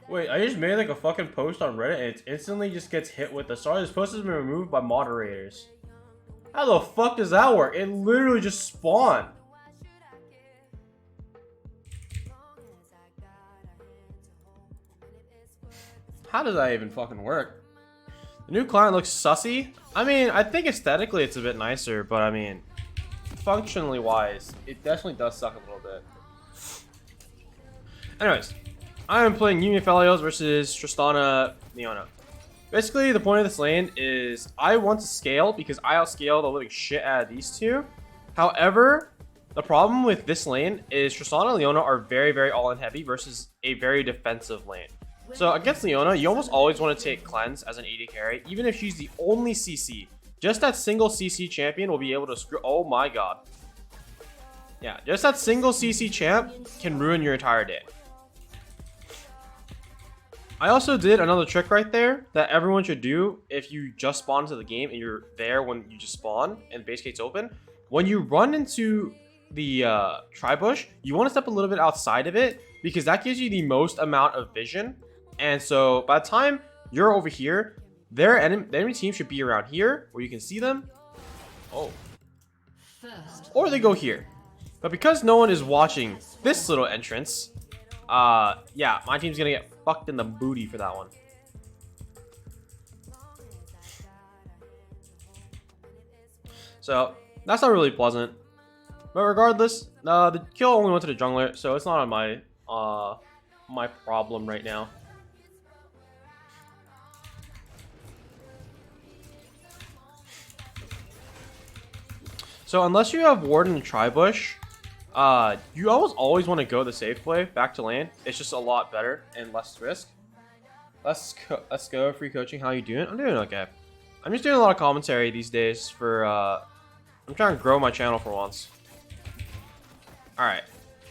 Wait, I just made like a fucking post on Reddit and it instantly just gets hit with the sorry, this post has been removed by moderators. How the fuck does that work? It literally just spawned. How does that even fucking work? The new client looks sussy. I mean, I think aesthetically it's a bit nicer, but I mean, functionally wise, it definitely does suck a little bit. Anyways, I am playing Union Felios versus Tristana Leona. Basically, the point of this lane is I want to scale because I outscale the living shit out of these two. However, the problem with this lane is Tristana and Leona are very, very all-in heavy versus a very defensive lane. So against Leona, you almost always want to take Cleanse as an AD carry, even if she's the only CC. Just that single CC champion will be able to screw. Oh my god. Yeah, just that single CC champ can ruin your entire day. I also did another trick right there that everyone should do if you just spawn into the game and you're there when you just spawn and base gate's open. When you run into the tri-bush, you want to step a little bit outside of it because that gives you the most amount of vision. And so by the time you're over here, the enemy team should be around here where you can see them. Oh. Or they go here. But because no one is watching this little entrance, yeah, my team's gonna get fucked in the booty for that one. So that's not really pleasant. But regardless, the kill only went to the jungler, so it's not on my my problem right now. So unless you have Ward in the tri-bush, you almost always want to go the safe play back to lane. It's just a lot better and less risk. Let's go. Free coaching. How you doing? I'm doing okay. I'm just doing a lot of commentary these days for I'm trying to grow my channel for once. Alright.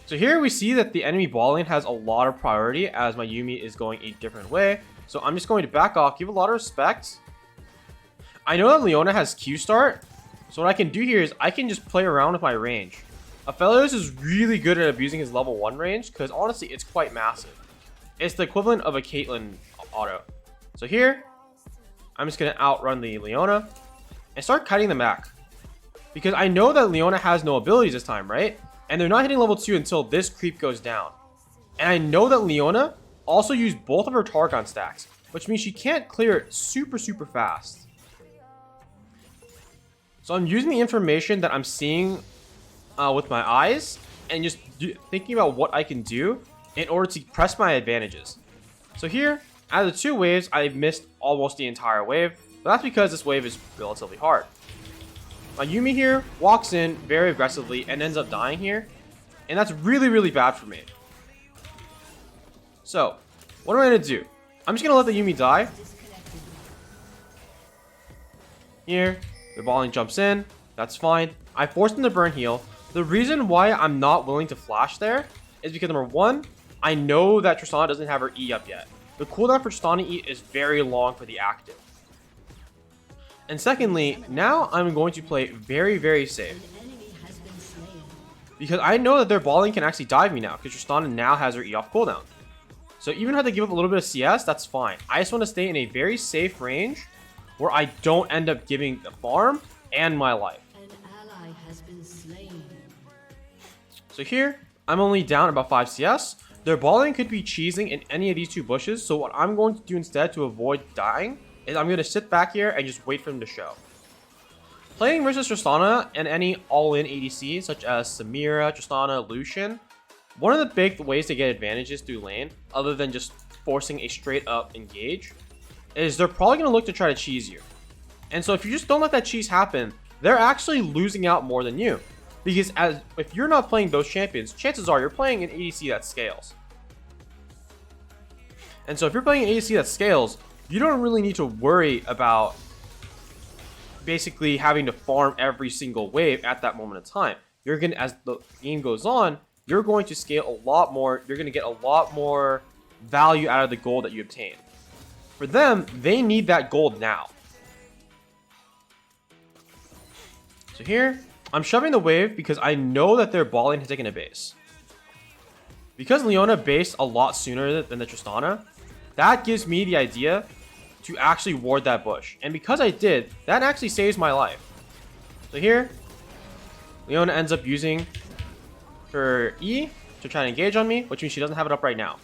So here we see that the enemy ball lane has a lot of priority as my Yuumi is going a different way. So I'm just going to back off, give a lot of respect. I know that Leona has Q start. So what I can do here is I can just play around with my range. Aphelios is really good at abusing his level 1 range because honestly it's quite massive. It's the equivalent of a Caitlyn auto. So here, I'm just going to outrun the Leona and start cutting them back. Because I know that Leona has no abilities this time, right? And they're not hitting level 2 until this creep goes down. And I know that Leona also used both of her Targon stacks, which means she can't clear it super, super fast. So I'm using the information that I'm seeing with my eyes and just thinking about what I can do in order to press my advantages. So here, out of the 2 waves, I've missed almost the entire wave, but that's because this wave is relatively hard. My Yuumi here walks in very aggressively and ends up dying here, and that's really, really bad for me. So, what am I going to do? I'm just going to let the Yuumi die. Here, the balling jumps in. That's fine. I forced him to burn heal. The reason why I'm not willing to flash there is because number 1, I know that Tristana doesn't have her E up yet. The cooldown for Tristana E is very long for the active. And secondly, now I'm going to play very, very safe. Because I know that their balling can actually dive me now because Tristana now has her E off cooldown. So even if I have to give up a little bit of CS, that's fine. I just want to stay in a very safe range where I don't end up giving the farm and my life. So here, I'm only down about 5 CS. Their balling could be cheesing in any of these 2 bushes, so what I'm going to do instead to avoid dying is I'm going to sit back here and just wait for them to show. Playing versus Tristana and any all-in ADC such as Samira, Tristana, Lucian, one of the big ways to get advantages through lane, other than just forcing a straight up engage, is they're probably going to look to try to cheese you. And so if you just don't let that cheese happen, they're actually losing out more than you. Because if you're not playing those champions, chances are you're playing an ADC that scales. And so if you're playing an ADC that scales, you don't really need to worry about basically having to farm every single wave at that moment in time. you're gonna, as the game goes on, you're going to scale a lot more. You're gonna get a lot more value out of the gold that you obtain. For them, they need that gold now. So here, I'm shoving the wave because I know that their bot lane has taken a base. Because Leona based a lot sooner than the Tristana, that gives me the idea to actually ward that bush. And because I did, that actually saves my life. So here, Leona ends up using her E to try to engage on me, which means she doesn't have it up right now.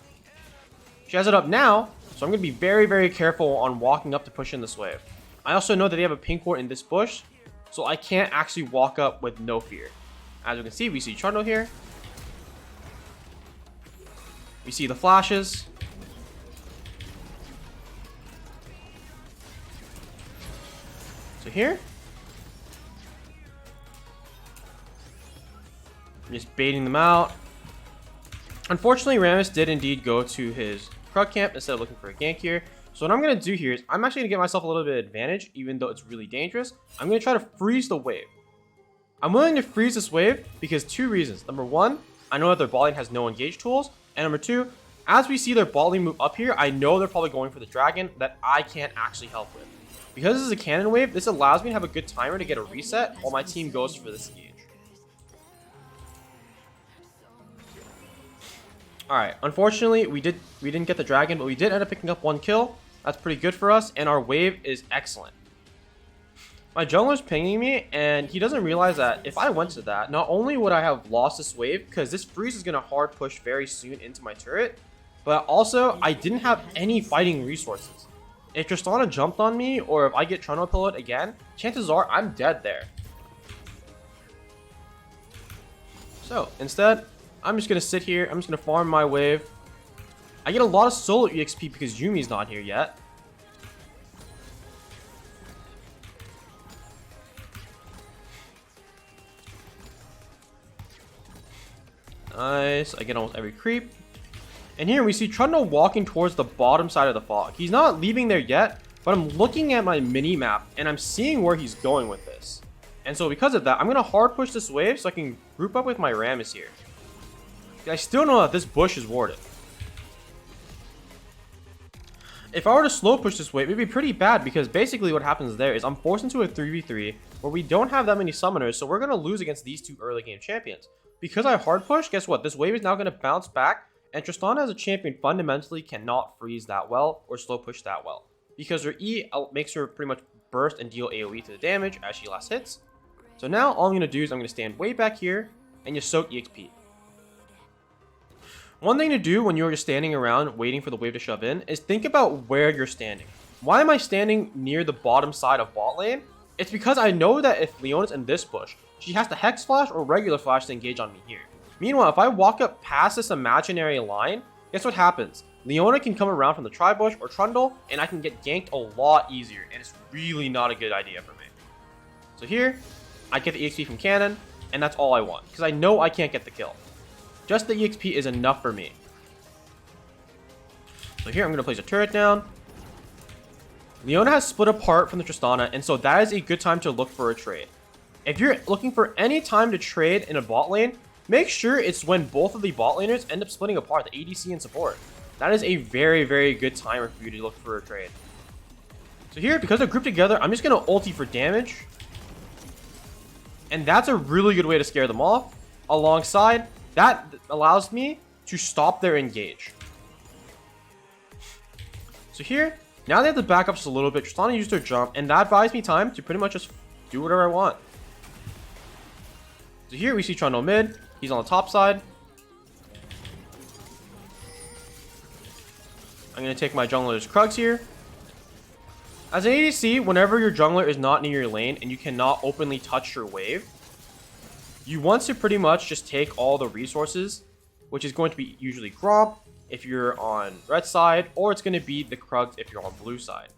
She has it up now, so I'm going to be very, very careful on walking up to push in this wave. I also know that they have a pink ward in this bush, so I can't actually walk up with no fear. As you can see, we see Trundle here. We see the flashes. So here, I'm just baiting them out. Unfortunately, Rammus did indeed go to his Krug camp instead of looking for a gank here. So what I'm going to do here is I'm actually going to get myself a little bit of advantage, even though it's really dangerous. I'm going to try to freeze the wave. I'm willing to freeze this wave because two reasons. Number one, I know that their bot lane has no engage tools. And number two, as we see their bot lane move up here, I know they're probably going for the dragon that I can't actually help with. Because this is a cannon wave, this allows me to have a good timer to get a reset while my team goes for this engage. Alright, unfortunately, we didn't get the dragon, but we did end up picking up one kill. That's pretty good for us, and our wave is excellent. My jungler's pinging me, and he doesn't realize that if I went to that, not only would I have lost this wave, because this freeze is going to hard push very soon into my turret, but also, I didn't have any fighting resources. If Tristana jumped on me, or if I get Trundle pillowed again, chances are I'm dead there. So, instead, I'm just going to sit here, I'm just going to farm my wave. I get a lot of solo EXP because Yumi's not here yet. Nice, I get almost every creep. And here we see Trundle walking towards the bottom side of the fog. He's not leaving there yet, but I'm looking at my mini-map and I'm seeing where he's going with this. And so because of that, I'm going to hard push this wave so I can group up with my Rammus here. I still know that this bush is warded. If I were to slow push this wave, it'd be pretty bad because basically what happens there is I'm forced into a 3v3 where we don't have that many summoners, so we're going to lose against these two early game champions. Because I hard push, guess what? This wave is now going to bounce back, and Tristana as a champion fundamentally cannot freeze that well or slow push that well. Because her E makes her pretty much burst and deal AoE to the damage as she last hits. So now all I'm going to do is I'm going to stand way back here and just soak EXP. One thing to do when you're just standing around waiting for the wave to shove in is think about where you're standing. Why am I standing near the bottom side of bot lane? It's because I know that if Leona's in this bush, she has to Hex Flash or regular Flash to engage on me here. Meanwhile, if I walk up past this imaginary line, guess what happens? Leona can come around from the Tri-Bush or Trundle, and I can get ganked a lot easier, and it's really not a good idea for me. So here, I get the EXP from Cannon, and that's all I want, because I know I can't get the kill. Just the EXP is enough for me. So here, I'm going to place a turret down. Leona has split apart from the Tristana, and so that is a good time to look for a trade. If you're looking for any time to trade in a bot lane, make sure it's when both of the bot laners end up splitting apart, the ADC and support. That is a very, very good timer for you to look for a trade. So here, because they're grouped together, I'm just going to ulti for damage. And that's a really good way to scare them off. Alongside, that allows me to stop their engage. So here, now they have to back up just a little bit. Tristana used her jump, and that buys me time to pretty much just do whatever I want. So here we see Trundle mid. He's on the top side. I'm going to take my jungler's Krugs here. As an ADC, whenever your jungler is not near your lane and you cannot openly touch your wave, you want to pretty much just take all the resources, which is going to be usually Gromp if you're on red side, or it's going to be the Krugs if you're on blue side.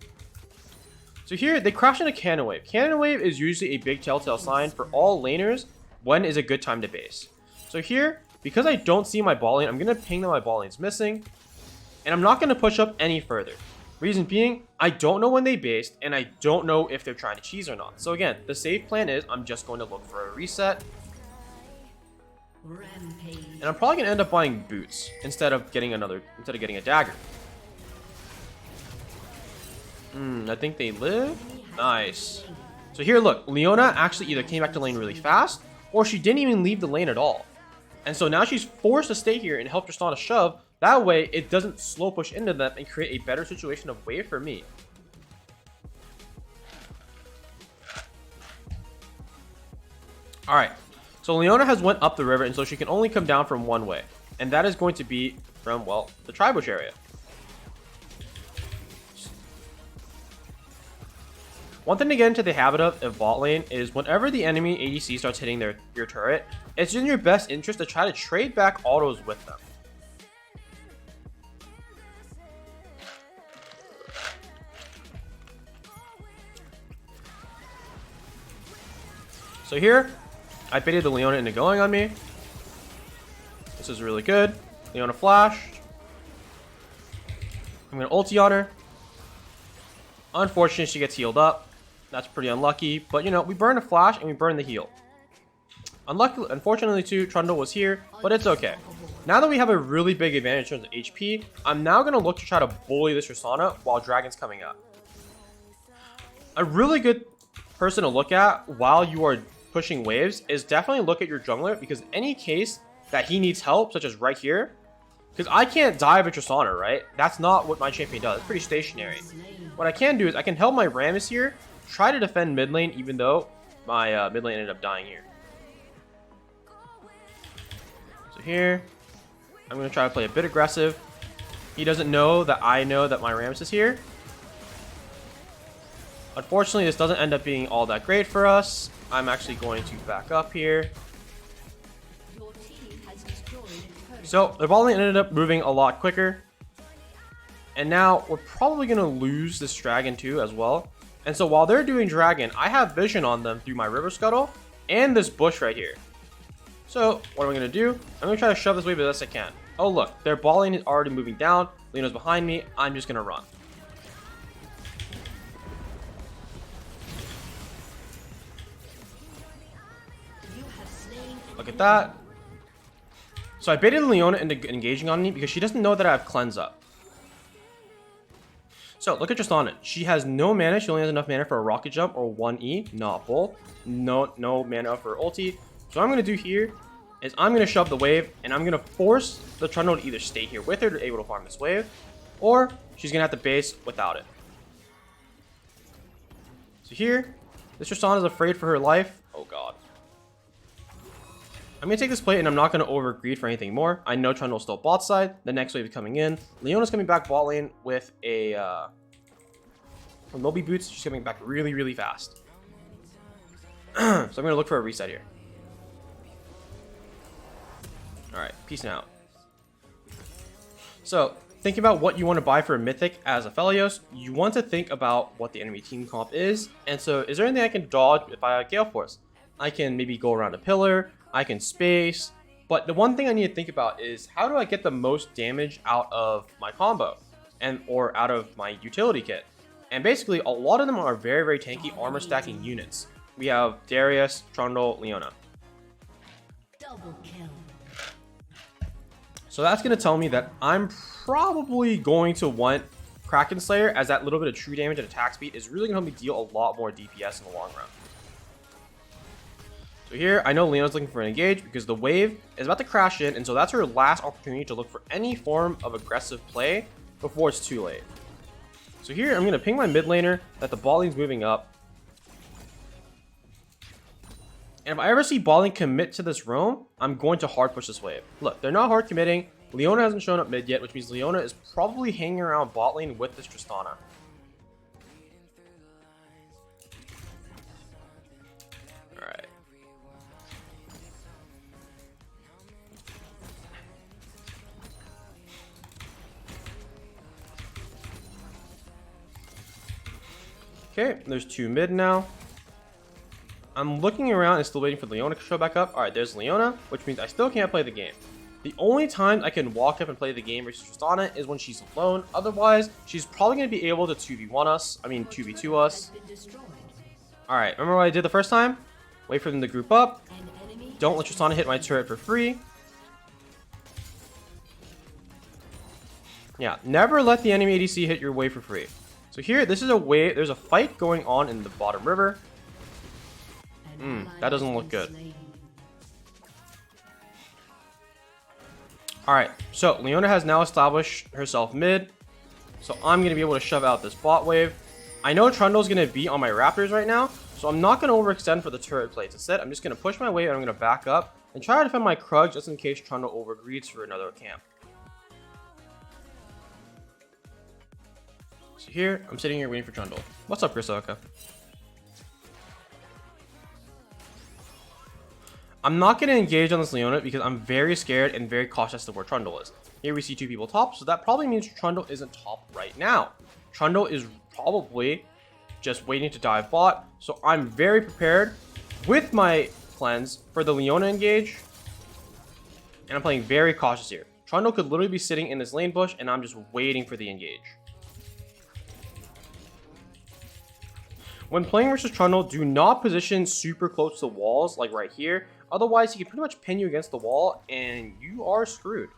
So here, they crash into Cannon Wave. Cannon Wave is usually a big telltale sign for all laners when is a good time to base. So here, because I don't see my bot lane, I'm going to ping that my bot lane's missing. And I'm not going to push up any further. Reason being, I don't know when they based, and I don't know if they're trying to cheese or not. So again, the safe plan is I'm just going to look for a reset. Rampage. And I'm probably gonna end up buying boots instead of getting a dagger. I think they live. Nice. So here, look, Leona actually either came back to lane really fast, or she didn't even leave the lane at all. And so now she's forced to stay here and help Tristana shove. That way, it doesn't slow push into them and create a better situation of wave for me. Alright, so Leona has went up the river, and so she can only come down from one way. And that is going to be from, well, the Tribush area. One thing to get into the habit of bot lane is whenever the enemy ADC starts hitting your turret, it's in your best interest to try to trade back autos with them. So here, I baited the Leona into going on me. This is really good. Leona flashed. I'm going to ulti on her. Unfortunately, she gets healed up. That's pretty unlucky. But, you know, we burn a flash and we burn the heal. Unfortunately, too, Trundle was here, but it's okay. Now that we have a really big advantage in terms of HP, I'm now going to look to try to bully this Tristana while Dragon's coming up. A really good person to look at while you are pushing waves is definitely look at your jungler, because any case that he needs help, such as right here, because I can't dive at Tristana, right? That's not what my champion does. It's pretty stationary. What I can do is I can help my Rammus here try to defend mid lane, even though my mid lane ended up dying here. So here, I'm going to try to play a bit aggressive. He doesn't know that I know that my Rammus is here. Unfortunately, this doesn't end up being all that great for us. I'm actually going to back up here. So the ball lane ended up moving a lot quicker. And now we're probably going to lose this dragon too as well. And so while they're doing dragon, I have vision on them through my river scuttle and this bush right here. So what am I going to do? I'm going to try to shove this wave as best I can. Oh look, their ball lane is already moving down. Leona's behind me. I'm just going to run. Look at that. So I baited Leona into engaging on me because she doesn't know that I have cleanse up. So look at Tristana. She has no mana. She only has enough mana for a rocket jump or 1E, not both. No mana for ulti. So what I'm going to do here is I'm going to shove the wave, and I'm going to force the Trundle to either stay here with her to be able to farm this wave, or she's going to have to base without it. So here, this Tristana is afraid for her life. Oh god. I'm going to take this plate, and I'm not going to overgreed for anything more. I know Trundle's still bot side. The next wave is coming in. Leona's coming back bot lane with a Moby Boots. She's coming back really, really fast. So I'm going to look for a reset here. Alright, peace out. So, thinking about what you want to buy for a Mythic as a Felios, you want to think about what the enemy team comp is. And so, is there anything I can dodge if I have Gale Force? I can maybe go around a pillar. I can space, but the one thing I need to think about is how do I get the most damage out of my combo or out of my utility kit? And basically, a lot of them are very, very tanky armor stacking units. We have Darius, Trundle, Leona. Double kill. So that's going to tell me that I'm probably going to want Kraken Slayer, as that little bit of true damage and attack speed is really going to help me deal a lot more DPS in the long run. So here, I know Leona's looking for an engage because the wave is about to crash in, and so that's her last opportunity to look for any form of aggressive play before it's too late. So here, I'm going to ping my mid laner that the bot lane's moving up. And if I ever see bot lane commit to this roam, I'm going to hard push this wave. Look, they're not hard committing. Leona hasn't shown up mid yet, which means Leona is probably hanging around bot lane with this Tristana. Alright. Okay, there's two mid now. I'm looking around and still waiting for Leona to show back up. Alright, there's Leona, which means I still can't play the game. The only time I can walk up and play the game versus Tristana is when she's alone. Otherwise, she's probably going to be able to 2v1 us. I mean, 2v2 us. Alright, remember what I did the first time? Wait for them to group up. don't let Tristana hit my turret for free. Yeah, never let the enemy ADC hit your wave for free. So here, this is a wave. There's a fight going on in the bottom river. That doesn't look good. Alright, so Leona has now established herself mid. So I'm going to be able to shove out this bot wave. I know Trundle's going to be on my Raptors right now, so I'm not going to overextend for the turret plates. Instead, I'm just going to push my wave and I'm going to back up and try to defend my Krug just in case Trundle overgreeds for another camp. So here, I'm sitting here waiting for Trundle. What's up, Griselka? I'm not going to engage on this Leona because I'm very scared and very cautious as to where Trundle is. Here we see two people top, so that probably means Trundle isn't top right now. Trundle is probably just waiting to dive bot, so I'm very prepared with my cleanse for the Leona engage. And I'm playing very cautious here. Trundle could literally be sitting in this lane bush, and I'm just waiting for the engage. When playing versus Trundle, do not position super close to the walls, like right here. Otherwise, he can pretty much pin you against the wall, and you are screwed.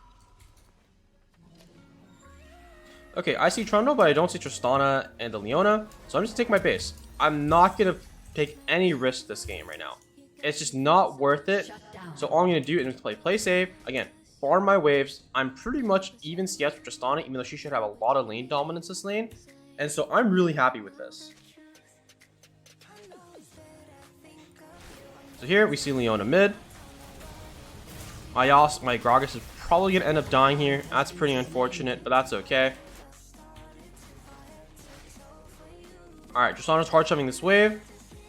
Okay, I see Trundle, but I don't see Tristana and the Leona, so I'm just gonna take my base. I'm not gonna take any risk this game right now. It's just not worth it. So all I'm gonna do is play safe. Again, farm my waves. I'm pretty much even CS with Tristana, even though she should have a lot of lane dominance this lane. And so I'm really happy with this. So here we see Leona mid. My Gragas is probably going to end up dying here. That's pretty unfortunate, but that's okay. Alright, Tristana's hard shoving this wave.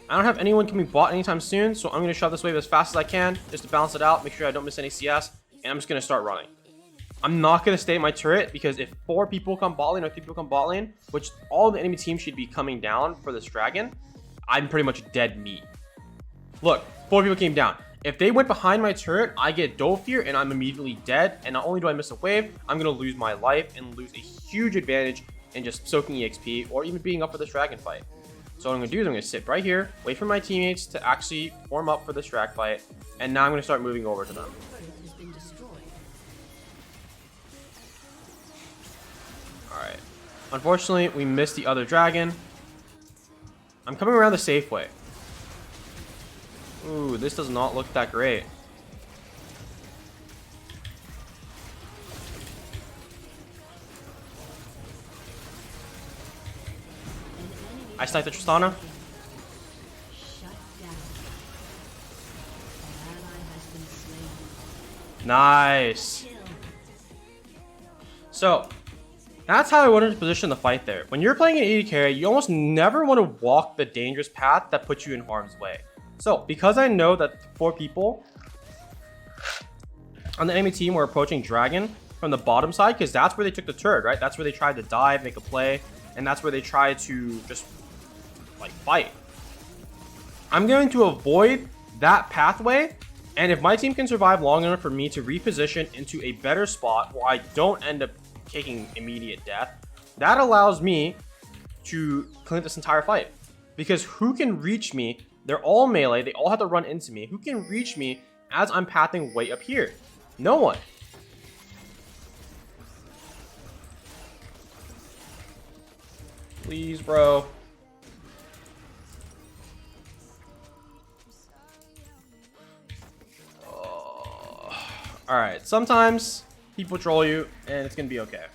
I don't have anyone coming bot anytime soon, so I'm going to shove this wave as fast as I can just to balance it out, make sure I don't miss any CS, and I'm just going to start running. I'm not going to stay at my turret because if 4 people come bot lane or 3 people come bot lane, which all the enemy team should be coming down for this dragon, I'm pretty much dead meat. Look, 4 people came down. If they went behind my turret, I get Dofir and I'm immediately dead. And not only do I miss a wave, I'm going to lose my life and lose a huge advantage in just soaking EXP or even being up for this dragon fight. So what I'm going to do is I'm going to sit right here, wait for my teammates to actually form up for this drag fight. And now I'm going to start moving over to them. Alright. Unfortunately, we missed the other dragon. I'm coming around the safe way. Ooh, this does not look that great. I sniped the Tristana. Nice. So, that's how I wanted to position the fight there. When you're playing an AD carry, you almost never want to walk the dangerous path that puts you in harm's way. So, because I know that 4 people on the enemy team were approaching Dragon from the bottom side, because that's where they took the turret, right? That's where they tried to dive, make a play, and that's where they tried to just, like, fight. I'm going to avoid that pathway, and if my team can survive long enough for me to reposition into a better spot where I don't end up taking immediate death, that allows me to clean this entire fight. Because who can reach me? They're all melee. They all have to run into me. Who can reach me as I'm pathing way up here? No one. Please, bro. Alright, sometimes people troll you, and it's going to be okay.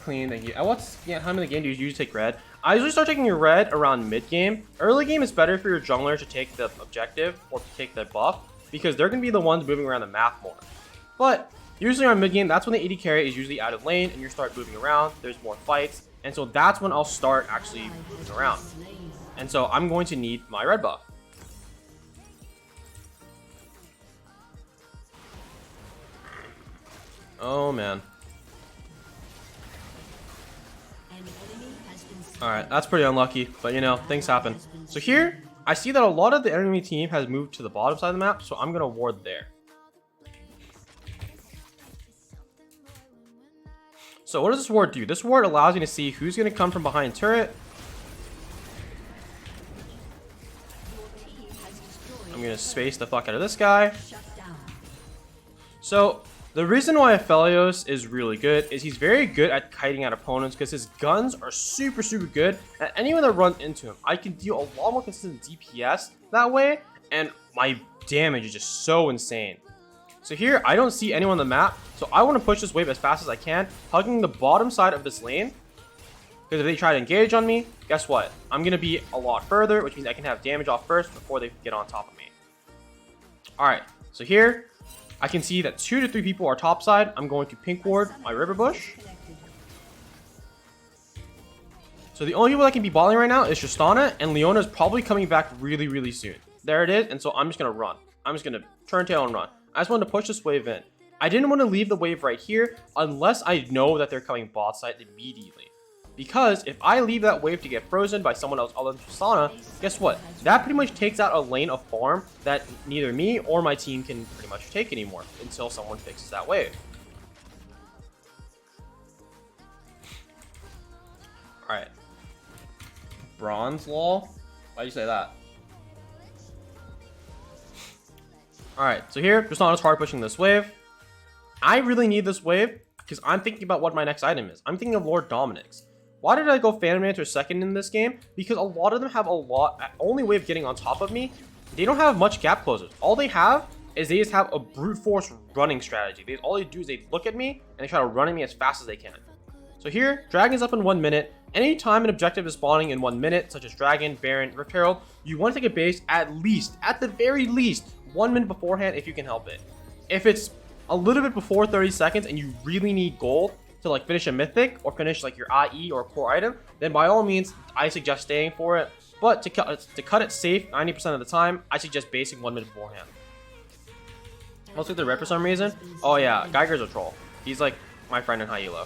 Clean, thank you. At what time in the game do you usually take red? I usually start taking your red around mid game. Early game is better for your jungler to take the objective or to take the buff because they're going to be the ones moving around the map more. But usually around mid game, that's when the AD carry is usually out of lane and you start moving around. There's more fights. And so that's when I'll start actually moving around. And so I'm going to need my red buff. Oh, man. Alright, that's pretty unlucky, but you know, things happen. So here, I see that a lot of the enemy team has moved to the bottom side of the map, so I'm going to ward there. So what does this ward do? This ward allows me to see who's going to come from behind turret, gonna space the fuck out of this guy. Shut down. So the reason why Aphelios is really good is he's very good at kiting out opponents because his guns are super good. And anyone that runs into him, I can deal a lot more consistent DPS that way, and my damage is just so insane. So here, I don't see anyone on the map, so I want to push this wave as fast as I can, hugging the bottom side of this lane. Because if they try to engage on me, guess what? I'm going to be a lot further, which means I can have damage off first before they get on top of me. Alright, so here, I can see that 2 to 3 people are topside. I'm going to pink ward my river bush. So the only people that can be balling right now is Tristana, and Leona is probably coming back really soon. There it is, and so I'm just going to run. I'm just going to turn tail and run. I just wanted to push this wave in. I didn't want to leave the wave right here unless I know that they're coming bot side immediately. Because if I leave that wave to get frozen by someone else other than Tristana, guess what? That pretty much takes out a lane of farm that neither me or my team can pretty much take anymore until someone fixes that wave. Alright. Bronze lol? Why'd you say that? Alright, so here, Tristana's hard pushing this wave. I really need this wave because I'm thinking about what my next item is. I'm thinking of Lord Dominic's. Why did I go Phantom Dancer second in this game? Because a lot of them have only way of getting on top of me. They don't have much gap closers. All they have is they just have a brute force running strategy. All they do is they look at me and they try to run at me as fast as they can. So here, Dragon's up in 1 minute. Anytime an objective is spawning in 1 minute, such as Dragon, Baron, Rift Herald, you want to take a base at the very least, 1 minute beforehand if you can help it. If it's a little bit before 30 seconds and you really need gold to like finish a mythic or finish like your IE or core item, then by all means I suggest staying for it. But to cut it safe 90% of the time, I suggest basing 1 minute beforehand. Let's look at the red for some reason. Oh yeah, Geiger's a troll. He's like my friend in high elo.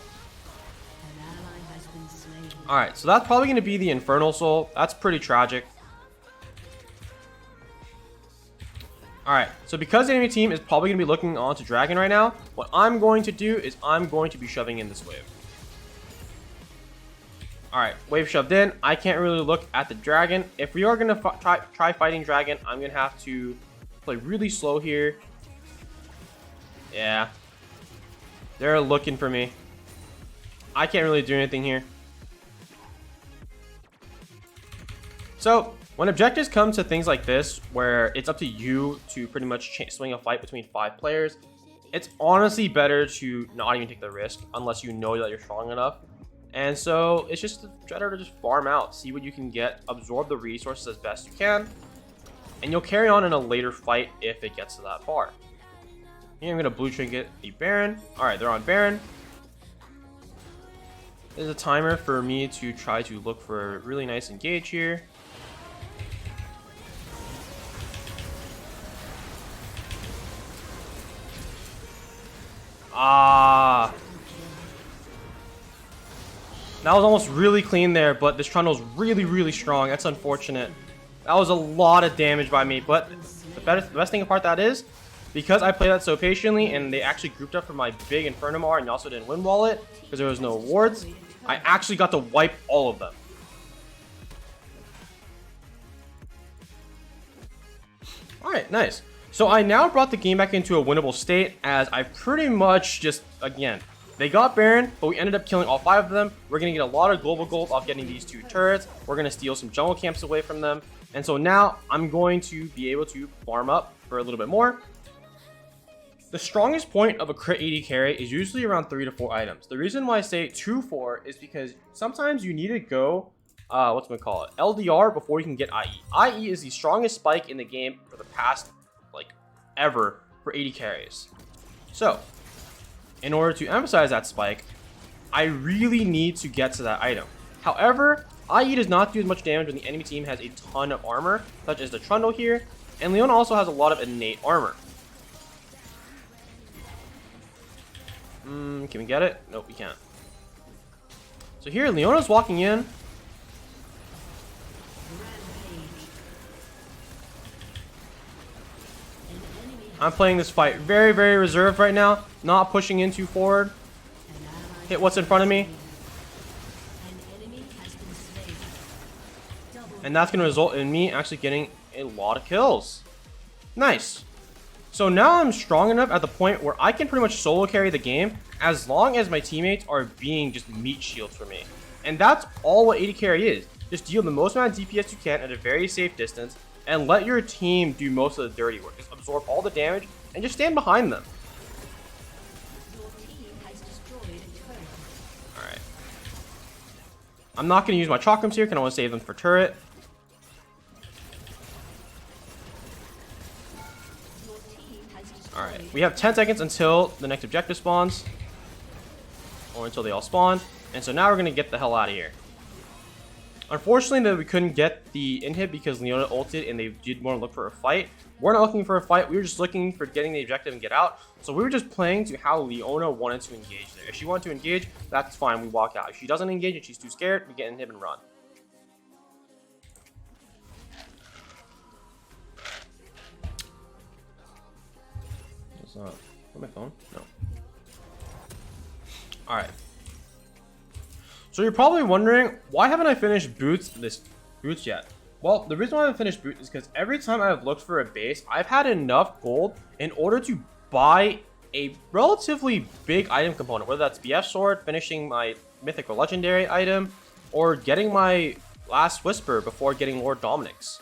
Alright, so that's probably going to be the Infernal Soul. That's pretty tragic. Alright, so because the enemy team is probably going to be looking on to Dragon right now, what I'm going to do is I'm going to be shoving in this wave. Alright, wave shoved in. I can't really look at the Dragon. If we are going to try fighting Dragon, I'm going to have to play really slow here. Yeah. They're looking for me. I can't really do anything here. So, when objectives come to things like this, where it's up to you to pretty much swing a fight between 5 players, it's honestly better to not even take the risk unless you know that you're strong enough. And so, it's just better to just farm out, see what you can get, absorb the resources as best you can, and you'll carry on in a later fight if it gets to that far. Here I'm going to blue trinket the Baron. Alright, they're on Baron. There's a timer for me to try to look for a really nice engage here. Ah, that was almost really clean there, but this Trundle's really strong. That's unfortunate. That was a lot of damage by me, but the best thing about that is, because I played that so patiently and they actually grouped up for my big Infernomar and you also didn't win wallet because there was no awards, I actually got to wipe all of them. Alright, nice. So I now brought the game back into a winnable state as I pretty much just, again, they got Baron, but we ended up killing all 5 of them. We're going to get a lot of global gold off getting these 2 turrets. We're going to steal some jungle camps away from them. And so now I'm going to be able to farm up for a little bit more. The strongest point of a crit AD carry is usually around 3 to 4 items. The reason why I say 2-4 is because sometimes you need to go, LDR before you can get IE. IE is the strongest spike in the game for the past ever for AD carries. So, in order to emphasize that spike, I really need to get to that item. However, IE does not do as much damage when the enemy team has a ton of armor, such as the Trundle here, and Leona also has a lot of innate armor. Can we get it? Nope, we can't. So here, Leona's walking in. I'm playing this fight very reserved right now, not pushing in too forward. Hit what's in front of me. And that's going to result in me actually getting a lot of kills. Nice. So now I'm strong enough at the point where I can pretty much solo carry the game as long as my teammates are being just meat shields for me. And that's all what AD carry is. Just deal the most amount of DPS you can at a very safe distance and let your team do most of the dirty work. Just absorb all the damage and just stand behind them. Alright. I'm not going to use my chakrams here because I want to save them for turret. Alright, we have 10 seconds until the next objective spawns. Or until they all spawn. And so now we're going to get the hell out of here. Unfortunately, we couldn't get the inhib because Leona ulted and they did want to look for a fight. We're not looking for a fight. We were just looking for getting the objective and get out. So we were just playing to how Leona wanted to engage there. If she wanted to engage, that's fine. We walk out. If she doesn't engage and she's too scared, we get inhib and run. My phone? No. Alright. So you're probably wondering, why haven't I finished boots yet? Well, the reason why I haven't finished boots is because every time I've looked for a base, I've had enough gold in order to buy a relatively big item component, whether that's BF sword, finishing my mythic or legendary item, or getting my last whisper before getting Lord Dominic's.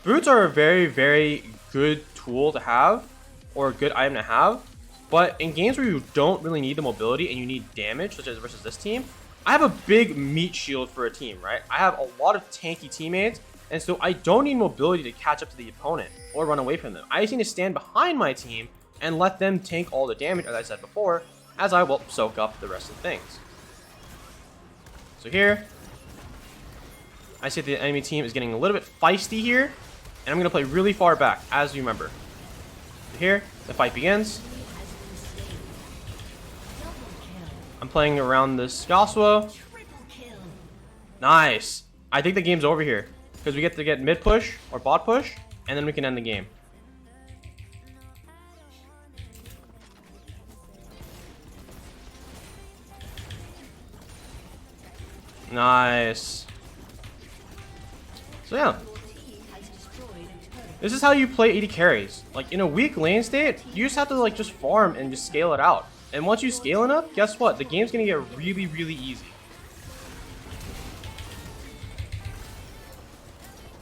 Boots are a very, very good tool to have, or a good item to have, but in games where you don't really need the mobility and you need damage, such as versus this team, I have a big meat shield for a team, right? I have a lot of tanky teammates, and so I don't need mobility to catch up to the opponent or run away from them. I just need to stand behind my team and let them tank all the damage, as I said before, as I will soak up the rest of the things. So here, I see the enemy team is getting a little bit feisty here, and I'm going to play really far back, as you remember. So here, the fight begins. I'm playing around this Yasuo. Nice. I think the game's over here, because we get to get mid push or bot push, and then we can end the game. Nice. So yeah. This is how you play AD carries. Like, in a weak lane state, you just have to like just farm and just scale it out. And once you scale enough, guess what? The game's gonna get really, really easy.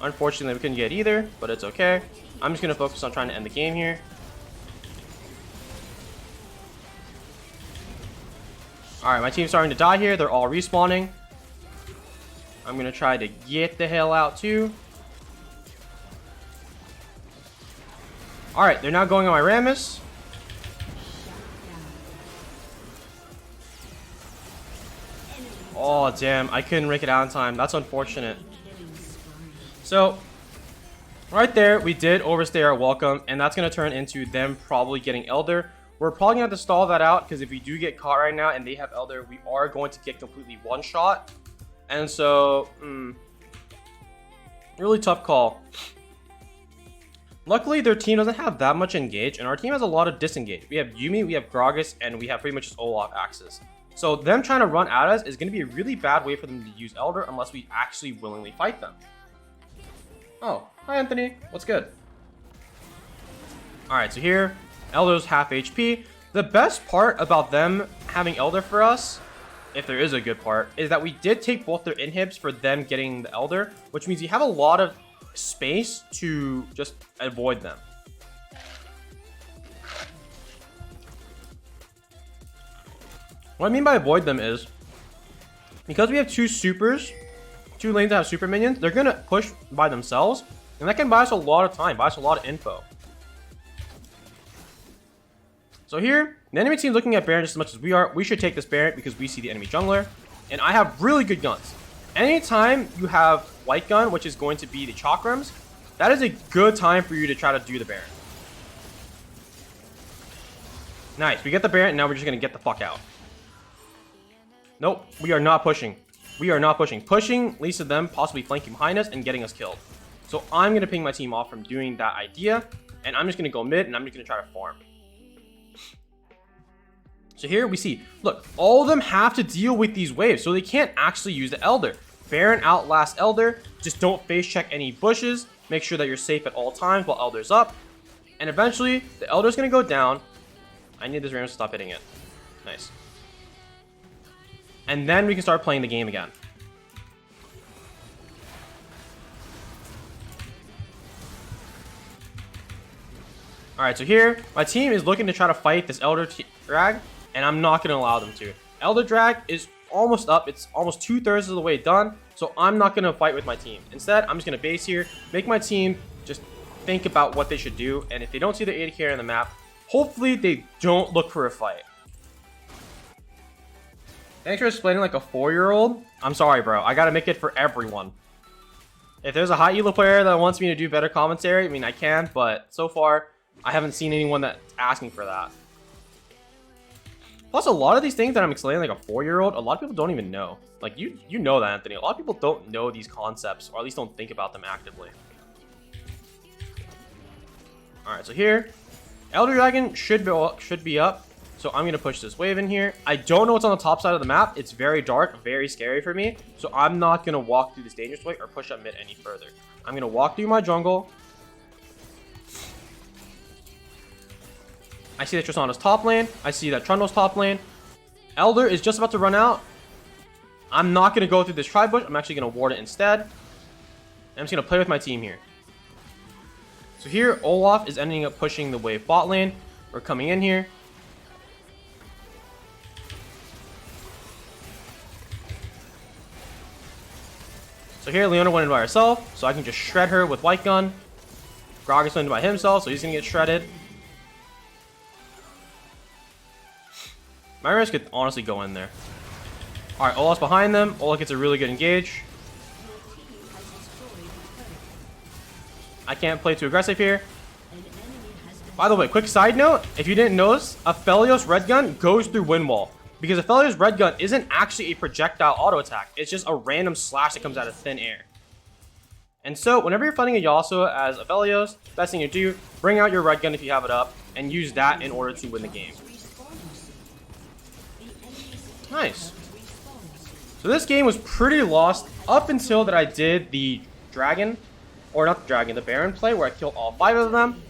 Unfortunately, we couldn't get either, but it's okay. I'm just gonna focus on trying to end the game here. Alright, my team's starting to die here. They're all respawning. I'm gonna try to get the hell out too. Alright, they're now going on my Rammus. Oh, damn. I couldn't rake it out in time. That's unfortunate. So, right there, we did overstay our welcome, and that's going to turn into them probably getting Elder. We're probably going to have to stall that out, because if we do get caught right now and they have Elder, we are going to get completely one-shot. And so, really tough call. Luckily, their team doesn't have that much engage, and our team has a lot of disengage. We have Yuumi, we have Gragas, and we have pretty much just Olaf axes. So them trying to run at us is going to be a really bad way for them to use Elder unless we actually willingly fight them. Oh, hi Anthony, what's good? Alright, so here, Elder's half HP. The best part about them having Elder for us, if there is a good part, is that we did take both their inhibs for them getting the Elder, which means you have a lot of space to just avoid them. What I mean by avoid them is, because we have two lanes that have super minions, they're gonna push by themselves, and that can buy us a lot of time, buy us a lot of info. So here, the enemy team's looking at Baron just as much as we are. We should take this Baron because we see the enemy jungler, and I have really good guns. Anytime you have white gun, which is going to be the chakrams, that is a good time for you to try to do the Baron. Nice, we get the Baron, and now we're just gonna get the fuck out. Nope, we are not pushing. We are not pushing. Pushing leads to them possibly flanking behind us and getting us killed. So I'm going to ping my team off from doing that idea. And I'm just going to go mid and I'm just going to try to farm. So here we see, look, all of them have to deal with these waves. So they can't actually use the Elder. Baron outlasts Elder. Just don't face check any bushes. Make sure that you're safe at all times while Elder's up. And eventually, the Elder's going to go down. I need this Rams to stop hitting it. Nice. And then we can start playing the game again. Alright, so here, my team is looking to try to fight this Elder Drag, and I'm not going to allow them to. Elder Drag is almost up. It's almost 2/3 of the way done, so I'm not going to fight with my team. Instead, I'm just going to base here, make my team just think about what they should do, and if they don't see their AD carry on the map, hopefully they don't look for a fight. Thanks for explaining like a 4-year-old. I'm sorry, bro. I got to make it for everyone. If there's a high elo player that wants me to do better commentary, I mean, I can, but so far, I haven't seen anyone that's asking for that. Plus, a lot of these things that I'm explaining like a 4-year-old, a lot of people don't even know. Like, you know that, Anthony. A lot of people don't know these concepts, or at least don't think about them actively. Alright, so here, Elder Dragon should be up. So I'm going to push this wave in here. I don't know what's on the top side of the map. It's very dark, very scary for me. So I'm not going to walk through this dangerous way or push up mid any further. I'm going to walk through my jungle. I see that Tristana's top lane. I see that Trundle's top lane. Elder is just about to run out. I'm not going to go through this tri-bush. I'm actually going to ward it instead. I'm just going to play with my team here. So here, Olaf is ending up pushing the wave bot lane. We're coming in here. So here, Leona went in by herself, so I can just shred her with White Gun. Gragas went in by himself, so he's going to get shredded. My risk could honestly go in there. Alright, Olaf's behind them. Olaf gets a really good engage. I can't play too aggressive here. By the way, quick side note, if you didn't notice, Aphelios Red Gun goes through Wind Wall. Because Aphelios Red Gun isn't actually a projectile auto attack. It's just a random slash that comes out of thin air. And so, whenever you're fighting a Yasuo as Aphelios, best thing to do, bring out your Red Gun if you have it up, and use that in order to win the game. Nice. So this game was pretty lost up until that I did the dragon, or not the dragon, the Baron play where I killed all 5 of them.